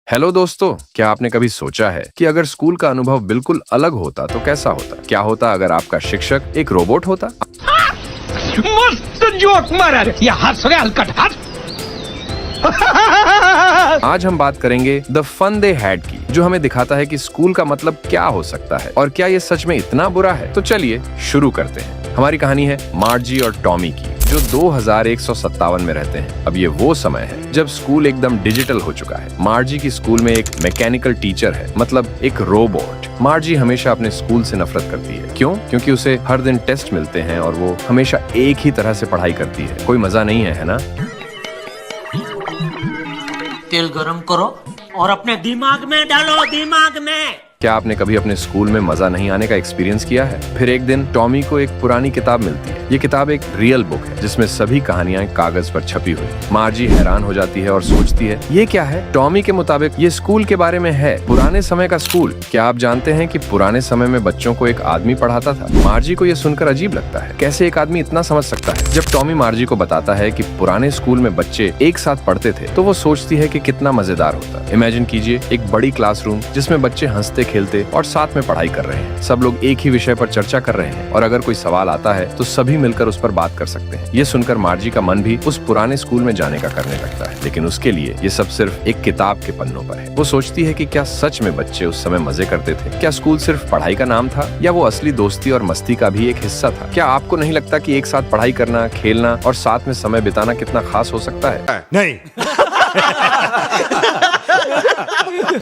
Hello दोस्तों, क्या आपने कभी सोचा है कि अगर स्कूल का अनुभव बिल्कुल अलग होता तो कैसा होता? क्या होता अगर आपका शिक्षक एक रोबोट होता? मस्त जोक मारा रे ये हंस रे हलकट हंस आज हम बात करेंगे द फन दे हैड की, जो हमें दिखाता है कि स्कूल का मतलब क्या हो सकता है और क्या ये सच में इतना बुरा है। तो चलिए शुरू करते हैं। हमारी कहानी है मार्जी और टॉमी की, जो 2157 में रहते हैं। अब ये वो समय है जब स्कूल एकदम डिजिटल हो चुका है। मार्जी की स्कूल में एक मैकेनिकल टीचर है, मतलब एक रोबोट। मार्जी हमेशा अपने स्कूल से नफरत करती है। क्यों? क्योंकि उसे हर दिन टेस्ट मिलते हैं और वो हमेशा एक ही तरह से पढ़ाई करती है। कोई मजा नहीं है ना? तेल गरम करो और अपने दिमाग में डालो, दिमाग में। क्या आपने कभी अपने स्कूल में मजा नहीं आने का एक्सपीरियंस किया है? फिर एक दिन टॉमी को एक पुरानी किताब मिलती है। ये किताब एक रियल बुक है जिसमें सभी कहानियां कागज पर छपी हुई। मार्जी हैरान हो जाती है और सोचती है, ये क्या है? टॉमी के मुताबिक ये स्कूल के बारे में है, पुराने समय का स्कूल। क्या आप जानते हैं कि पुराने समय में बच्चों को एक आदमी पढ़ाता था? मार्जी को ये सुनकर अजीब लगता है, कैसे एक आदमी इतना समझ सकता है? जब टॉमी मार्जी को बताता है कि पुराने स्कूल में बच्चे एक साथ पढ़ते थे, तो वो सोचती है कि कितना मजेदार होता। इमेजिन कीजिए एक बड़ी क्लासरूम जिसमें बच्चे हंसते खेलते और साथ में पढ़ाई कर रहे हैं। सब लोग एक ही विषय पर चर्चा कर रहे हैं और अगर कोई सवाल आता है तो सभी मिलकर उस पर बात कर सकते हैं। ये सुनकर मार्जी का मन भी उस पुराने स्कूल में जाने का करने लगता है, लेकिन उसके लिए ये सब सिर्फ एक किताब के पन्नों पर है। वो सोचती है कि क्या सच में बच्चे उस समय मजे करते थे? क्या स्कूल सिर्फ पढ़ाई का नाम था या वो असली दोस्ती और मस्ती का भी एक हिस्सा था? क्या आपको नहीं लगता कि एक साथ पढ़ाई करना, खेलना और साथ में समय बिताना कितना खास हो सकता है? नहीं।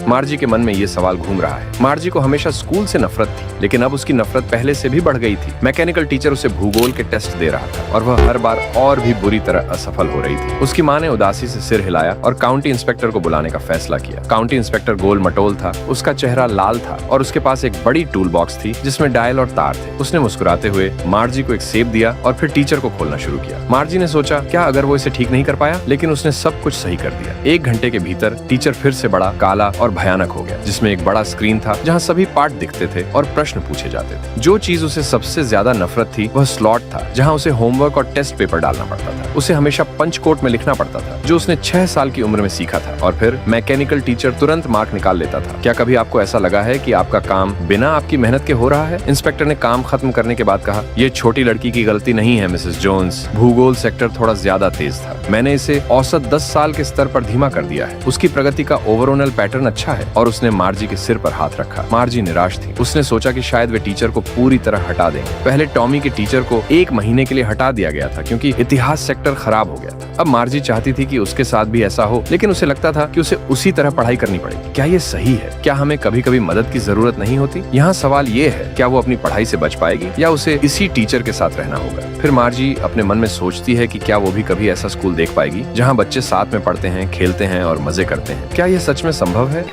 मार्जी के मन में ये सवाल घूम रहा है। मार्जी को हमेशा स्कूल से नफरत थी, लेकिन अब उसकी नफरत पहले से भी बढ़ गई थी। मैकेनिकल टीचर उसे भूगोल के टेस्ट दे रहा था और वह हर बार और भी बुरी तरह असफल हो रही थी। उसकी माँ ने उदासी से सिर हिलाया और काउंटी इंस्पेक्टर को बुलाने का फैसला किया। काउंटी इंस्पेक्टर गोल मटोल था, उसका चेहरा लाल था और उसके पास एक बड़ी टूल बॉक्स थी जिसमें डायल और तार थे। उसने मुस्कुराते हुए मार्जी को एक सेब दिया और फिर टीचर को खोलना शुरू किया। मार्जी ने सोचा, क्या अगर वो इसे ठीक नहीं कर पाया? लेकिन उसने सब कुछ सही कर दिया। 1 घंटे के भीतर टीचर फिर से बड़ा, काला और भयानक हो गया, जिसमें एक बड़ा स्क्रीन था जहां सभी पाठ दिखते थे और प्रश्न पूछे जाते थे। जो चीज उसे सबसे ज्यादा नफरत थी वह स्लॉट था, जहां उसे होमवर्क और टेस्ट पेपर डालना पड़ता था। उसे हमेशा पंच कोट में लिखना पड़ता था, जो उसने 6 साल की उम्र में सीखा था, और फिर मैकेनिकल टीचर तुरंत मार्क निकाल लेता था। क्या कभी आपको ऐसा लगा है कि आपका काम बिना आपकी मेहनत के हो रहा है? इंस्पेक्टर ने काम खत्म करने के बाद कहा, ये छोटी लड़की की गलती नहीं है मिसेस जोन्स। भूगोल सेक्टर थोड़ा ज्यादा तेज था। मैंने इसे औसत 10 साल के स्तर पर धीमा कर दिया है। उसकी प्रगति का ओवरऑल पैटर्न अच्छा है। और उसने मार्जी के सिर पर हाथ रखा। मार्जी निराश थी। उसने सोचा कि शायद वे टीचर को पूरी तरह हटा देंगे। पहले टॉमी के टीचर को 1 महीने के लिए हटा दिया गया था क्योंकि इतिहास सेक्टर खराब हो गया था। अब मार्जी चाहती थी कि उसके साथ भी ऐसा हो, लेकिन उसे लगता था कि उसे उसी तरह पढ़ाई करनी पड़ेगी। क्या ये सही है? क्या हमें कभी कभी मदद की जरूरत नहीं होती? यहाँ सवाल ये है, क्या वो अपनी पढ़ाई से बच पाएगी या उसे इसी टीचर के साथ रहना होगा? फिर मार्जी अपने मन में सोचती है कि क्या वो भी कभी ऐसा स्कूल देख पाएगी जहाँ बच्चे साथ में पढ़ते हैं, खेलते हैं और मजे करते हैं। क्या ये सच में संभव है?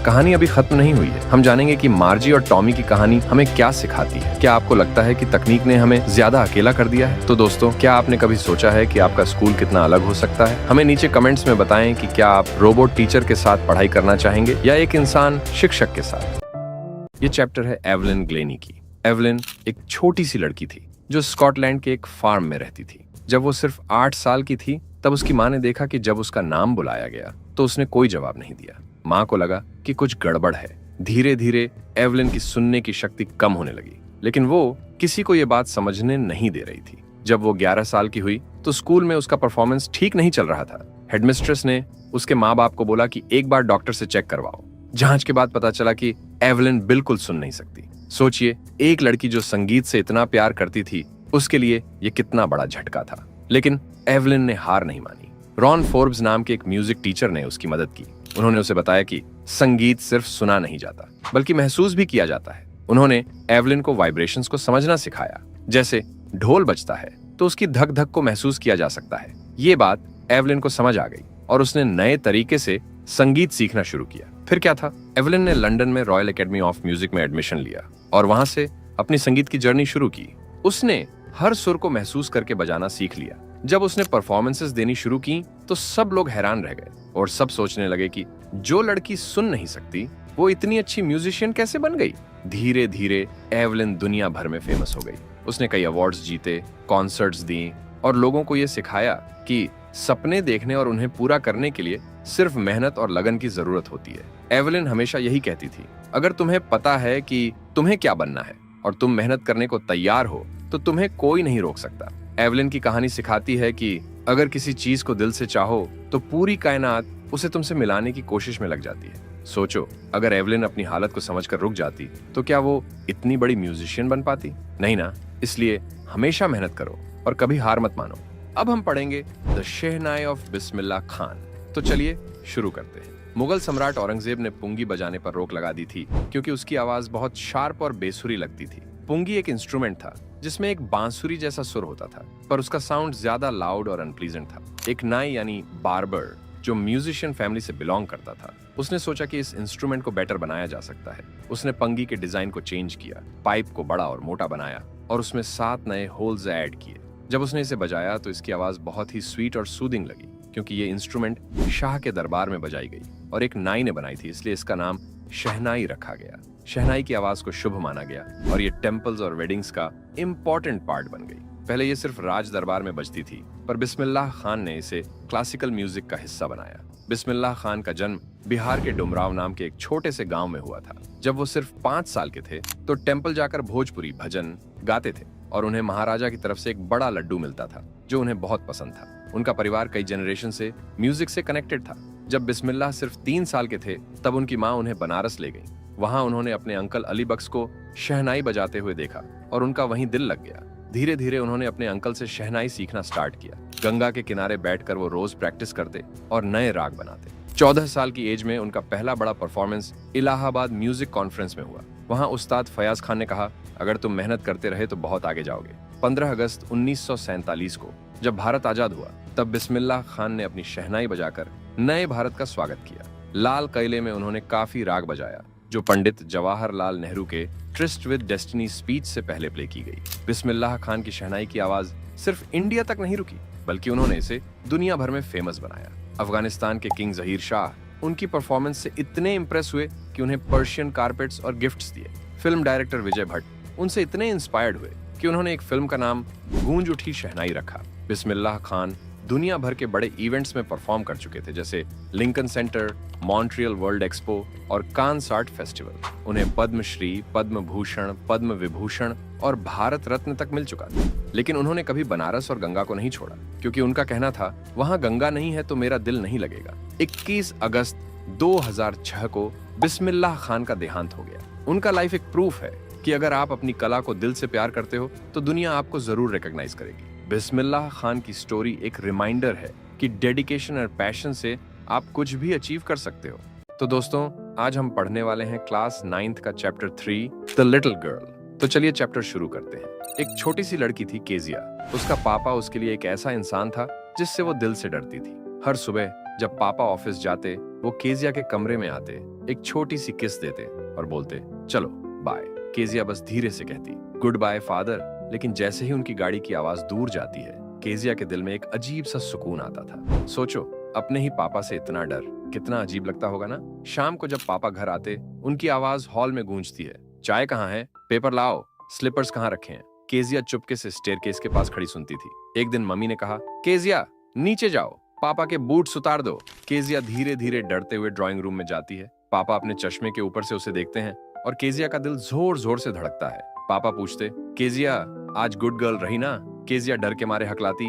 कहानी अभी खत्म नहीं हुई है। हम जानेंगे कि मार्जी और टॉमी की कहानी हमें क्या सिखाती है। क्या आपको लगता है कि तकनीक ने हमें ज्यादा अकेला कर दिया है? तो दोस्तों, क्या आपने कभी सोचा है कि आपका स्कूल कितना अलग हो सकता है? हमें नीचे कमेंट्स में बताएं कि क्या आप रोबोट टीचर के साथ पढ़ाई करना चाहेंगे या एक इंसान शिक्षक के साथ। ये चैप्टर है एवलिन ग्लेनी की। एवलिन एक छोटी सी लड़की थी जो स्कॉटलैंड के एक फार्म में रहती थी। जब वो सिर्फ 8 साल की थी तब उसकी माँ ने देखा कि जब उसका नाम बुलाया गया तो उसने कोई जवाब नहीं दिया। माँ को लगा कि कुछ गड़बड़ है। धीरे धीरे एवलिन की सुनने की शक्ति कम होने लगी, लेकिन वो किसी को ये बात समझने नहीं दे रही थी। जब वो 11 साल की हुई तो स्कूल में उसका परफॉर्मेंस ठीक नहीं चल रहा था। हेडमिस्ट्रेस ने उसके माँ बाप को बोला कि एक बार डॉक्टर से चेक करवाओ। जांच के बाद पता चला कि एवलिन बिल्कुल सुन नहीं सकती। सोचिए, एक लड़की जो संगीत से इतना प्यार करती थी, उसके लिए ये कितना बड़ा झटका था। लेकिन एवलिन ने हार नहीं मानी। रॉन फोर्ब्स नाम के एक म्यूजिक टीचर ने उसकी मदद की। उन्होंने उसे बताया कि संगीत सिर्फ सुना नहीं जाता, बल्कि महसूस भी किया जाता है। उन्होंने एवलिन को वाइब्रेशंस को समझना सिखाया। जैसे ढोल बजता है तो उसकी धक धक को महसूस किया जा सकता है। ये बात एवलिन को समझ आ गई और उसने नए तरीके से संगीत सीखना शुरू किया। फिर क्या था, एवलिन ने लंदन में रॉयल एकेडमी ऑफ म्यूजिक में एडमिशन लिया और वहां से अपनी संगीत की जर्नी शुरू की। उसने हर सुर को महसूस करके बजाना सीख लिया। जब उसने परफॉर्मेंसेस देनी शुरू की तो सब लोग हैरान रह गए और सब सोचने लगे कि जो लड़की सुन नहीं सकती वो इतनी अच्छी म्यूजिशियन कैसे बन गई। धीरे धीरे एवलिन दुनिया भर में फेमस हो गई। उसने कई अवार्ड्स जीते, कॉन्सर्ट्स दी और लोगों को ये सिखाया कि सपने देखने और उन्हें पूरा करने के लिए सिर्फ मेहनत और लगन की जरूरत होती है। एवलिन हमेशा यही कहती थी, अगर तुम्हें पता है कि तुम्हें क्या बनना है और तुम मेहनत करने को तैयार हो तो तुम्हें कोई नहीं रोक सकता। एवलिन की कहानी सिखाती है कि अगर किसी चीज को दिल से चाहो तो पूरी कायनात उसे तुमसे मिलाने की कोशिश में लग जाती है। सोचो, अगर एवलिन अपनी हालत को समझकर रुक जाती तो क्या वो इतनी बड़ी म्यूजिशियन बन पाती? नहीं ना। इसलिए हमेशा मेहनत करो और कभी हार मत मानो। अब हम पढ़ेंगे the shehnai of Bismillah Khan. तो चलिए शुरू करते हैं। मुगल सम्राट औरंगजेब ने पुंगी बजाने पर रोक लगा दी थी क्योंकि उसकी आवाज बहुत शार्प और बेसुरी लगती थी। पुंगी एक इंस्ट्रूमेंट था जिसमें एक बांसुरी जैसा सुर होता था, पर उसका साउंड ज्यादा लाउड और अनप्लीजेंट था। एक नाई यानी बार्बर जो म्यूजिशियन फैमिली से बिलोंग करता था, उसने सोचा कि इस इंस्ट्रूमेंट को बेटर बनाया जा सकता है। उसने पंगी के डिजाइन को चेंज किया, पाइप को बड़ा और मोटा बनाया और उसमें 7 नए होल्स ऐड किए। जब उसने इसे बजाया तो इसकी आवाज बहुत ही स्वीट और सूदिंग लगी क्योंकि ये इंस्ट्रूमेंट शाह के दरबार में बजाई गई और एक नाई ने बनाई थी, इसलिए इसका नाम शहनाई रखा गया। शहनाई की आवाज को शुभ माना गया और ये टेम्पल्स और वेडिंग्स का इम्पोर्टेंट पार्ट बन गई। पहले ये सिर्फ राज दरबार में बजती थी, पर बिस्मिल्लाह खान ने इसे क्लासिकल म्यूजिक का हिस्सा बनाया। बिस्मिल्लाह खान का जन्म बिहार के डुमराव नाम के एक छोटे से गांव में हुआ था। जब वो सिर्फ 5 साल के थे तो टेम्पल जाकर भोजपुरी भजन गाते थे और उन्हें महाराजा की तरफ से एक बड़ा लड्डू मिलता था जो उन्हें बहुत पसंद था। उनका परिवार कई जनरेशन से म्यूजिक से कनेक्टेड था। जब बिस्मिल्लाह सिर्फ 3 साल के थे तब उनकी माँ उन्हें बनारस ले गई। वहां उन्होंने अपने अंकल अली बख्श को शहनाई बजाते हुए देखा और उनका वहीं दिल लग गया। धीरे धीरे उन्होंने अपने अंकल से शहनाई सीखना स्टार्ट किया। गंगा के किनारे बैठकर वो रोज प्रैक्टिस करते और नए राग बनाते। 14 साल की एज में उनका पहला बड़ा परफॉर्मेंस इलाहाबाद म्यूजिक कॉन्फ्रेंस में हुआ। वहां उस्ताद फयाज खान ने कहा, अगर तुम मेहनत करते रहे तो बहुत आगे जाओगे। 15 अगस्त 1947 को जब भारत आजाद हुआ तब बिस्मिल्लाह खान ने अपनी शहनाई बजाकर नए भारत का स्वागत किया। लाल किले में उन्होंने काफी राग बजाया जो पंडित जवाहरलाल नेहरू के ट्रिस्ट विद डेस्टिनी स्पीच से पहले प्ले की गई। बिस्मिल्लाह खान की शहनाई की आवाज सिर्फ इंडिया तक नहीं रुकी, बल्कि उन्होंने इसे दुनिया भर में फेमस बनाया। अफगानिस्तान के किंग जहीर शाह उनकी परफॉर्मेंस से इतने इंप्रेस हुए कि उन्हें पर्शियन कारपेट्स और गिफ्ट्स दिए। फिल्म डायरेक्टर विजय भट्ट उनसे इतने इंस्पायर्ड हुए कि उन्होंने एक फिल्म का नाम गूंज उठी शहनाई रखा। बिस्मिल्लाह खान दुनिया भर के बड़े इवेंट्स में परफॉर्म कर चुके थे, जैसे Lincoln centre, Montreal world expo और कांस आर्ट फेस्टिवल। उन्हें पद्मश्री, पद्म भूषण, पद्म विभूषण और भारत रत्न तक मिल चुका था। लेकिन उन्होंने कभी बनारस और गंगा को नहीं छोड़ा क्योंकि उनका कहना था, वहां गंगा नहीं है तो मेरा दिल नहीं लगेगा। 21 अगस्त 2006 को बिस्मिल्लाह खान का देहांत हो गया। उनका लाइफ एक प्रूफ है कि अगर आप अपनी कला को दिल से प्यार करते हो तो दुनिया आपको जरूर रिकॉग्नाइज करेगी। बिस्मिल्लाह खान की स्टोरी एक रिमाइंडर है कि डेडिकेशन और पैशन से आप कुछ भी अचीव कर सकते हो। तो दोस्तों, आज हम पढ़ने वाले हैं क्लास 9th का चैप्टर 3 द लिटिल गर्ल। तो चलिए चैप्टर शुरू करते हैं। एक छोटी सी लड़की थी केजिया। उसका पापा उसके लिए एक ऐसा इंसान था जिससे वो दिल से डरती थी। हर सुबह जब पापा ऑफिस जाते वो केजिया के कमरे में आते, एक छोटी सी किस देते और बोलते, चलो बाय। केजिया बस धीरे से कहती, गुड बाय फादर। लेकिन जैसे ही उनकी गाड़ी की आवाज दूर जाती है, केजिया के दिल में एक अजीब सा सुकून आता था। सोचो, अपने ही पापा से इतना डर, कितना अजीब लगता होगा ना। शाम को जब पापा घर आते, उनकी आवाज हॉल में गूंजती है, चाय कहाँ है, पेपर लाओ, स्लीपर्स कहाँ रखे हैं। केजिया चुपके से स्टेयरकेस के पास खड़ी सुनती थी। एक दिन मम्मी ने कहा, केजिया नीचे जाओ, पापा के बूट्स उतार दो। केजिया धीरे धीरे डरते हुए ड्राइंग रूम में जाती है। पापा अपने चश्मे के ऊपर से उसे देखते हैं और केजिया का दिल जोर जोर से धड़कता है। पापा पूछते, केजिया आज गुड गर्ल रही ना? केजिया डर के मारे हकलाती,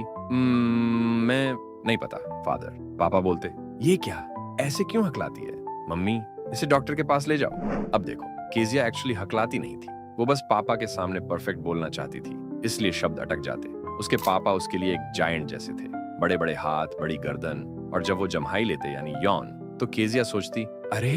मैं नहीं पता फादर। पापा बोलते, ये क्या, ऐसे क्यों हकलाती है? मम्मी, इसे डॉक्टर के पास ले जाओ। अब देखो, केजिया एक्चुअली हकलाती नहीं थी, वो बस पापा के सामने परफेक्ट बोलना चाहती थी, इसलिए शब्द अटक जाते। उसके पापा उसके लिए एक जायंट जैसे थे, बड़े बड़े हाथ, बड़ी गर्दन, और जब वो जम्हाई लेते यानी यौन, तो केजिया सोचती, अरे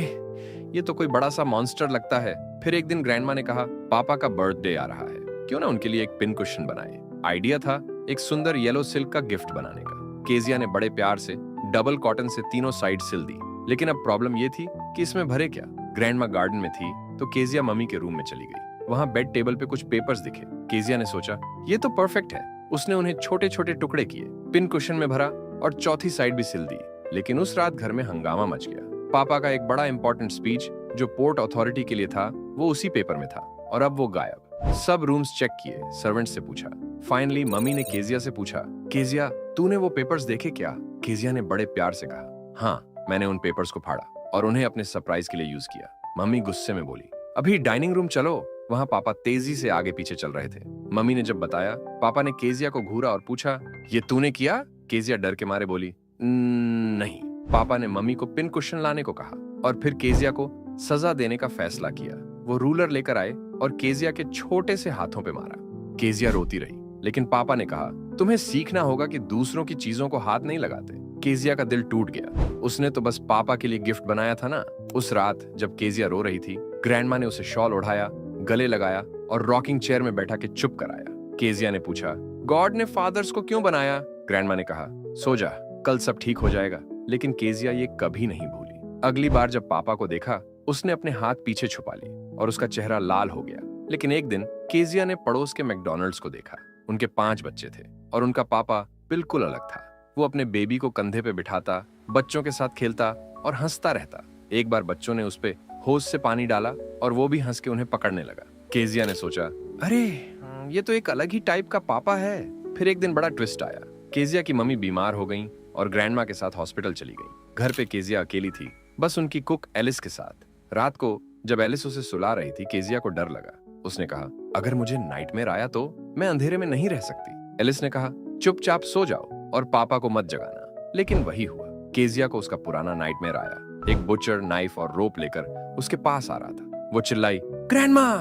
ये तो कोई बड़ा सा मॉन्स्टर लगता है। फिर एक दिन ग्रैंडमा ने कहा, पापा का बर्थडे आ रहा है, क्यों ना उनके लिए एक पिन कुशन बनाए। आइडिया था एक सुंदर येलो सिल्क का गिफ्ट बनाने का। केजिया ने बड़े प्यार से डबल कॉटन से तीनों साइड सिल दी। लेकिन अब प्रॉब्लम ये थी कि इसमें भरे क्या। ग्रैंडमा गार्डन में थी तो केजिया मम्मी के रूम में चली गई। वहां बेड टेबल पे कुछ पेपर्स दिखे। केजिया ने सोचा, ये तो परफेक्ट है। उसने उन्हें छोटे छोटे टुकड़े किए, पिन कुशन में भरा और चौथी साइड भी सिल दी। लेकिन उस रात घर में हंगामा मच गया। पापा का एक बड़ा इंपॉर्टेंट स्पीच जो पोर्ट अथॉरिटी के लिए था, वो उसी पेपर में था और अब वो गायब। सब रूम्स चेक किए, सर्वेंट से पूछा। फाइनली मम्मी ने केजिया से पूछा, केजिया तूने वो पेपर्स देखे क्या? केजिया ने बड़े प्यार से कहा, हाँ मैंने उन पेपर्स को फाड़ा और उन्हें अपने सरप्राइज के लिए यूज किया। मम्मी गुस्से में बोली, अभी डाइनिंग रूम चलो। वहां पापा तेजी से आगे पीछे चल रहे थे। मम्मी ने जब बताया, पापा ने केजिया को घूरा और पूछा, ये तूने किया? केजिया डर के मारे बोली, नहीं। पापा ने मम्मी को पिन कुशन लाने को कहा और फिर केजिया को सजा देने का फैसला किया। वो रूलर लेकर आए और केजिया के छोटे से हाथों पे मारा। केजिया रोती रही, लेकिन पापा ने कहा, तुम्हें सीखना होगा कि दूसरों की चीजों को हाथ नहीं लगाते। केजिया का दिल टूट गया। उसने तो बस पापा के लिए गिफ्ट बनाया था ना। उस रात जब केजिया रो रही थी, ग्रैंडमा ने उसे शॉल ओढ़ाया, गले लगाया और रॉकिंग चेयर में बैठा के चुप कराया। केजिया ने पूछा, गॉड ने फादर्स को क्यों बनाया? ग्रैंडमा ने कहा, सो जा, कल सब ठीक हो जाएगा। लेकिन केजिया ये कभी नहीं भूली। अगली बार जब पापा को देखा, उसने अपने हाथ पीछे छुपा लिए और उसका चेहरा लाल हो गया। लेकिन एक दिन केजिया ने पड़ोस के मैकडॉनल्ड्स को देखा। उनके 5 बच्चे थे और उनका पापा बिल्कुल अलग था। वो अपने बेबी को कंधे पे बिठाता, बच्चों के साथ खेलता और हंसता रहता। एक बार बच्चों ने उस पे होज से पानी डाला और वो भी हंस के उन्हें पकड़ने लगा। केजिया ने सोचा, अरे ये तो एक अलग ही टाइप का पापा है। फिर एक दिन बड़ा ट्विस्ट आया। केजिया की मम्मी बीमार हो गई और ग्रैंडमा के साथ हॉस्पिटल चली गई। घर पे केजिया अकेली थी, बस उनकी कुक एलिस के साथ। रात को जब एलिस उसे सुला रही थी, केजिया को डर लगा। उसने कहा, अगर मुझे नाइटमेयर आया तो मैं अंधेरे में नहीं रह सकती। एलिस ने कहा, चुपचाप सो जाओ और पापा को मत जगाना। लेकिन वही हुआ। केजिया को उसका पुराना नाइटमेयर आया। एक बुचर नाइफ और रोप लेकर उसके पास आ रहा था। वो चिल्लाई, ग्रैंडमा,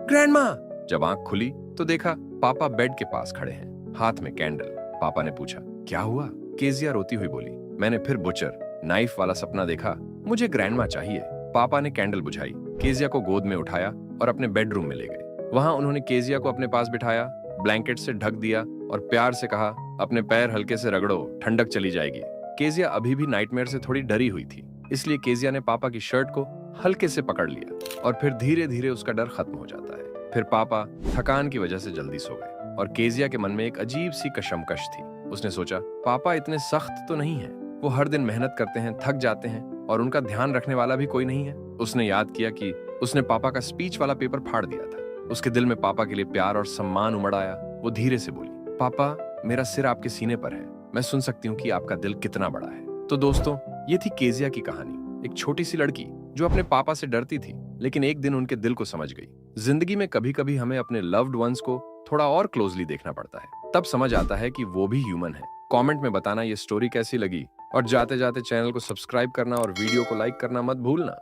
ग्रैंडमा। जब आंख खुली तो देखा पापा बेड के पास खड़े हैं, हाथ में कैंडल। पापा ने पूछा, क्या हुआ? केजिया रोती हुई बोली, मैंने फिर बुचर नाइफ वाला सपना देखा, मुझे ग्रैंडमा चाहिए। पापा ने कैंडल बुझाई, केजिया को गोद में उठाया और अपने बेडरूम में ले गए। वहां उन्होंने केजिया को अपने पास बिठाया, ब्लैंकेट से ढक दिया और प्यार से कहा, अपने पैर हल्के से रगड़ो, ठंडक चली जाएगी। केजिया अभी भी नाइटमेयर से थोड़ी डरी हुई थी, इसलिए केजिया ने पापा की शर्ट को हल्के से पकड़ लिया और फिर धीरे धीरे उसका डर खत्म हो जाता है। फिर पापा थकान की वजह से जल्दी सो गए और केजिया के मन में एक अजीब सी कशमकश थी। उसने सोचा, पापा इतने सख्त तो नहीं है, वो हर दिन मेहनत करते हैं, थक जाते हैं और उनका ध्यान रखने वाला भी कोई नहीं है। उसने याद किया कि उसने पापा का स्पीच वाला पेपर फाड़ दिया था। उसके दिल में पापा के लिए प्यार और सम्मान उमड़ आया। वो धीरे से बोली, पापा मेरा सिर आपके सीने पर है, मैं सुन सकती हूँ कि आपका दिल कितना बड़ा है। तो दोस्तों, ये थी केजिया की कहानी। एक छोटी सी लड़की जो अपने पापा से डरती थी, लेकिन एक दिन उनके दिल को समझ गई। जिंदगी में कभी कभी हमें अपने लव्ड वंस को थोड़ा और क्लोजली देखना पड़ता है, तब समझ आता है कि वो भी ह्यूमन है। कमेंट में बताना ये स्टोरी कैसी लगी और जाते जाते चैनल को सब्सक्राइब करना और वीडियो को लाइक करना मत भूलना।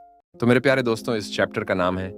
तो मेरे प्यारे दोस्तों, इस चैप्टर का नाम है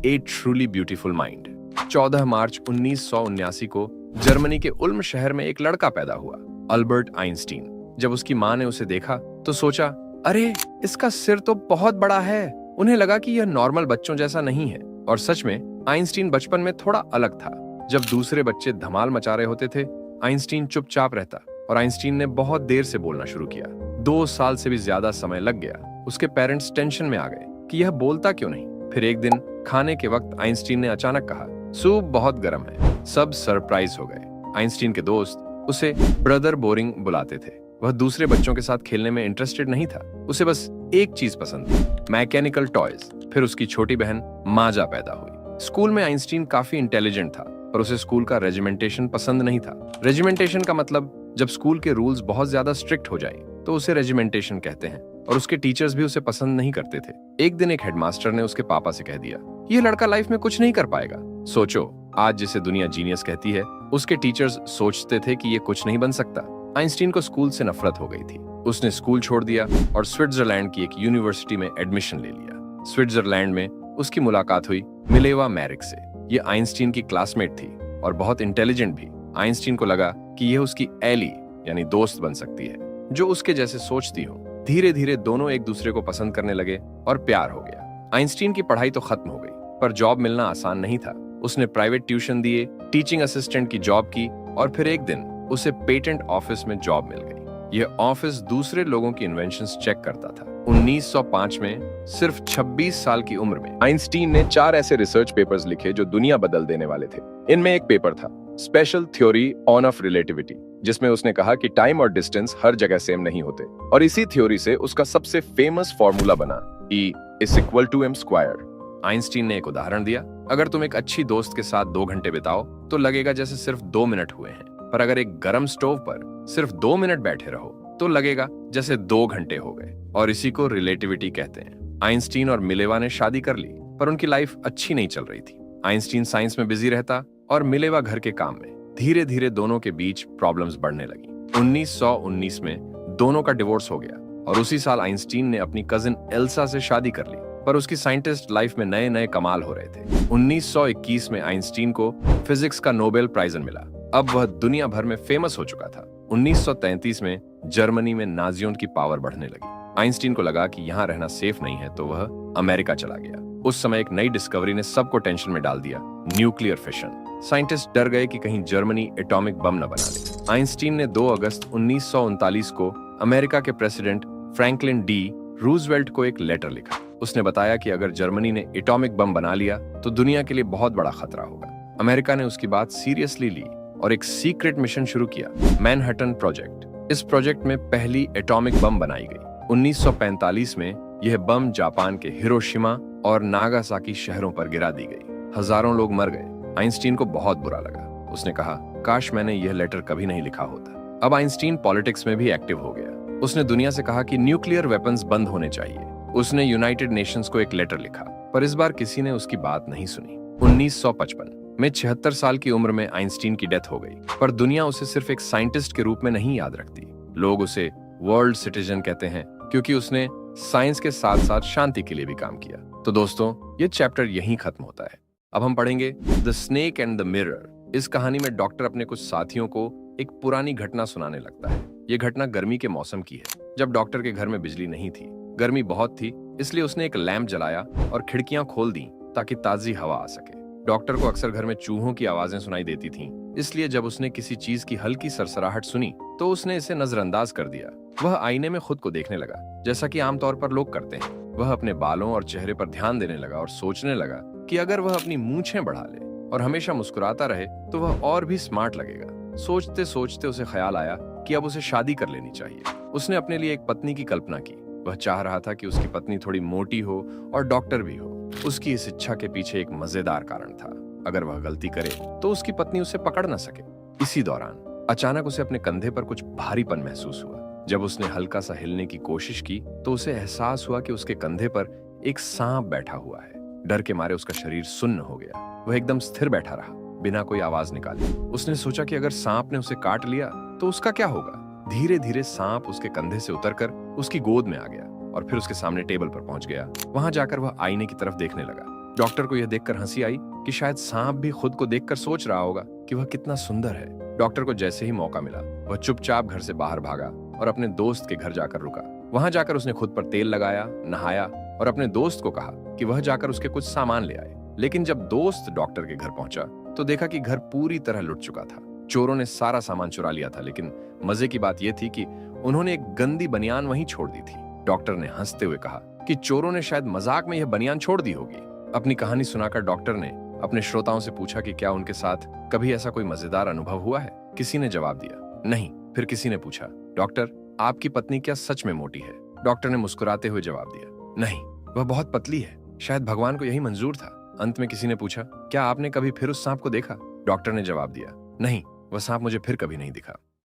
ए ट्रूली ब्यूटीफुल माइंड। 14 मार्च 1979 को जर्मनी के उल्म शहर में एक लड़का पैदा हुआ, अल्बर्ट आइंस्टीन। जब उसकी माँ ने उसे देखा तो सोचा, अरे इसका सिर तो बहुत बड़ा है। उन्हें लगा कि यह नॉर्मल बच्चों जैसा नहीं है। और सच में आइंस्टीन बचपन में थोड़ा अलग था। जब दूसरे बच्चे धमाल मचा रहे होते थे, आइंस्टीन चुपचाप रहता और आइंस्टीन ने बहुत देर से बोलना शुरू किया। 2 साल से भी ज्यादा समय लग गया। उसके पेरेंट्स टेंशन में आ गए कि यह बोलता क्यों नहीं। फिर एक दिन खाने के वक्त आइंस्टीन ने अचानक कहा, सूप बहुत गर्म है। सब सरप्राइज हो गए। आइंस्टीन के दोस्त उसे ब्रदर बोरिंग बुलाते थे। वह दूसरे बच्चों के साथ खेलने में इंटरेस्टेड नहीं था। उसे बस एक चीज पसंद थी, मैकेनिकल टॉयज। फिर उसकी छोटी बहन माजा पैदा हुई। स्कूल में आइंस्टीन काफी इंटेलिजेंट था, पर उसे स्कूल का रेजिमेंटेशन पसंद नहीं था। रेजिमेंटेशन का मतलब जब स्कूल के रूल्स बहुत ज्यादा स्ट्रिक्ट हो जाए तो उसे रेजिमेंटेशन कहते हैं। और उसके टीचर्स भी उसे पसंद नहीं करते थे। एक दिन एक हेडमास्टर ने उसके पापा से कह दिया, ये लड़का लाइफ में कुछ नहीं कर पाएगा। सोचो, आज जिसे दुनिया जीनियस कहती है, उसके टीचर्स सोचते थे कि ये कुछ नहीं बन सकता। आइंस्टीन को स्कूल से नफरत हो गई थी। उसने स्कूल छोड़ दिया और स्विट्जरलैंड की एक यूनिवर्सिटी में एडमिशन ले लिया। स्विट्जरलैंड में उसकी मुलाकात हुई मिलेवा मैरिक से। ये आइंस्टीन की क्लासमेट थी और बहुत इंटेलिजेंट भी। आइंस्टीन को लगा कि यह उसकी एली यानी दोस्त बन सकती है, जो उसके जैसे सोचती हो। धीरे धीरे दोनों एक दूसरे को पसंद करने लगे और प्यार हो गया। आइंस्टीन की पढ़ाई तो खत्म हो गई, पर जॉब मिलना आसान नहीं था। उसने प्राइवेट ट्यूशन दिए, टीचिंग असिस्टेंट की जॉब की और फिर एक दिन उसे पेटेंट ऑफिस में जॉब मिल गई। यह ऑफिस दूसरे लोगों की इन्वेंशंस चेक करता था। 1905 में सिर्फ 26 साल की उम्र में आइंस्टीन ने 4 ऐसे रिसर्च पेपर्स लिखे जो दुनिया बदल देने वाले थे। इनमें एक पेपर था special theory on off relativity, जिसमें उसने कहा कि टाइम और डिस्टेंस हर जगह सेम नहीं होते। और इसी थ्योरी से उसका सबसे फेमस फॉर्मूला बना E=mc²। आइंस्टीन ने एक उदाहरण दिया, अगर तुम एक अच्छी दोस्त के साथ 2 घंटे बिताओ तो लगेगा जैसे सिर्फ 2 मिनट हुए हैं, पर अगर एक गरम स्टोव पर सिर्फ 2 मिनट बैठे रहो तो लगेगा जैसे 2 घंटे हो गए, और इसी को रिलेटिविटी कहते हैं। आइंस्टीन और मिलेवा ने शादी कर ली, पर उनकी लाइफ अच्छी नहीं चल रही थी। आइंस्टीन साइंस में बिजी रहता और मिलेवा घर के काम में। धीरे धीरे दोनों के बीच प्रॉब्लम्स बढ़ने लगी। 1919 में दोनों का डिवोर्स हो गया, और उसी साल आइंस्टीन ने अपनी कजिन एल्सा से शादी कर ली, पर उसकी साइंटिस्ट लाइफ में नए नए कमाल हो रहे थे। 1921 में आइंस्टीन को फिजिक्स का नोबेल प्राइज मिला। अब वह दुनिया भर में फेमस हो चुका था। 1933 में जर्मनी में नाजियों की पावर बढ़ने लगी। आइंस्टीन को लगा कि यहाँ रहना सेफ नहीं है, तो वह अमेरिका चला गया। उस समय एक नई डिस्कवरी ने सबको टेंशन में डाल दिया, न्यूक्लियर फिशन। साइंटिस्ट डर गए कि कहीं जर्मनी एटॉमिक बम न बना ले। आइंस्टीन ने 2 अगस्त 1939 को अमेरिका के प्रेसिडेंट फ्रैंकलिन डी रूजवेल्ट को एक लेटर लिखा। उसने बताया कि अगर जर्मनी ने एटॉमिक बम बना लिया तो दुनिया के लिए बहुत बड़ा खतरा होगा। अमेरिका ने उसकी बात सीरियसली ली और एक सीक्रेट मिशन शुरू किया, मैनहट्टन प्रोजेक्ट। इस प्रोजेक्ट में पहली एटॉमिक बम बनाई गई। 1945 में यह बम जापान के हिरोशिमा और नागासाकी शहरों पर गिरा दी गई। हजारों लोग मर गए। आइंस्टीन को बहुत बुरा लगा। उसने कहा, काश मैंने यह लेटर कभी नहीं लिखा होता। अब आइंस्टीन पॉलिटिक्स में भी एक्टिव हो गया। उसने दुनिया से कहा कि न्यूक्लियर वेपन्स बंद होने चाहिए। उसने यूनाइटेड नेशंस को एक लेटर लिखा, पर इस बार किसी ने उसकी बात नहीं सुनी। 1955 में 76 साल की उम्र में आइंस्टीन की डेथ हो गई, पर दुनिया उसे सिर्फ एक साइंटिस्ट के रूप में नहीं याद रखती। लोग उसे वर्ल्ड सिटीजन कहते हैं, क्योंकि उसने साइंस के साथ साथ शांति के लिए भी काम किया। तो दोस्तों, ये चैप्टर यहीं खत्म होता है। अब हम पढ़ेंगे the snake and the mirror. इस कहानी में डॉक्टर अपने कुछ साथियों को एक पुरानी घटना सुनाने लगता है। ये घटना गर्मी के मौसम की है, जब डॉक्टर के घर में बिजली नहीं थी। गर्मी बहुत थी, इसलिए उसने एक लैंप जलाया और खिड़कियां खोल दी ताकि ताजी हवा आ सके। डॉक्टर को अक्सर घर में चूहों की आवाजें सुनाई देती थीं, इसलिए जब उसने किसी चीज की हल्की सरसराहट सुनी तो उसने इसे नजरअंदाज कर दिया। वह आईने में खुद को देखने लगा, जैसा कि आमतौर पर लोग करते हैं। वह अपने बालों और चेहरे पर ध्यान देने लगा और सोचने लगा कि अगर वह अपनी मूंछें बढ़ा ले और हमेशा मुस्कुराता रहे तो वह और भी स्मार्ट लगेगा। सोचते सोचते उसे ख्याल आया कि अब उसे शादी कर लेनी चाहिए। उसने अपने लिए एक पत्नी की कल्पना की। वह चाह रहा था कि उसकी पत्नी थोड़ी मोटी हो और डॉक्टर भी हो। उसकी इस इच्छा के पीछे एक मजेदार कारण था। अगर वह गलती करे तो उसकी पत्नी उसे पकड़ न सके। इसी दौरान अचानक उसे अपने कंधे पर कुछ भारीपन महसूस हुआ। जब उसने हल्का सा हिलने की कोशिश की तो उसे एहसास हुआ कि उसके कंधे पर एक सांप बैठा हुआ है। डर के मारे उसका शरीर सुन्न हो गया। वह एकदम स्थिर बैठा रहा, बिना कोई आवाज निकाले। उसने सोचा कि अगर सांप ने उसे काट लिया तो उसका क्या होगा। धीरे धीरे सांप उसके कंधे से उतरकर उसकी गोद में आ गया और फिर उसके सामने टेबल पर पहुंच गया। वहां जाकर वह आईने की तरफ देखने लगा। डॉक्टर को यह देखकर हंसी आई कि शायद सांप भी खुद को देखकर सोच रहा होगा कि वह कितना सुंदर है। डॉक्टर को जैसे ही मौका मिला, वह चुपचाप घर से बाहर भागा और अपने दोस्त के घर जाकर रुका। वहां जाकर उसने खुद पर तेल लगाया, नहाया और अपने दोस्त को कहा कि वह जाकर उसके कुछ सामान ले आए। लेकिन जब दोस्त डॉक्टर के घर पहुंचा तो देखा कि घर पूरी तरह लुट चुका था। चोरों ने सारा सामान चुरा लिया था, लेकिन मजे की बात यह थी कि उन्होंने एक गंदी बनियान वहीं छोड़ दी थी। डॉक्टर ने हंसते हुए कहा कि चोरों ने शायद मजाक में यह बनियान छोड़ दी होगी। अपनी कहानी सुनाकर डॉक्टर ने अपने श्रोताओं से पूछा कि क्या उनके साथ कभी ऐसा कोई मजेदार अनुभव हुआ है। किसी ने जवाब दिया, नहीं। फिर किसी ने पूछा, डॉक्टर, आपकी पत्नी क्या सच में मोटी है? डॉक्टर ने मुस्कुराते हुए जवाब दिया, नहीं, वह बहुत पतली है। शायद भगवान को यही मंजूर था। अंत में किसी ने पूछा, क्या आपने कभी फिर उस सांप को देखा? डॉक्टर ने जवाब दिया, नहीं, वह सांप मुझे फिर कभी नहीं दिखा।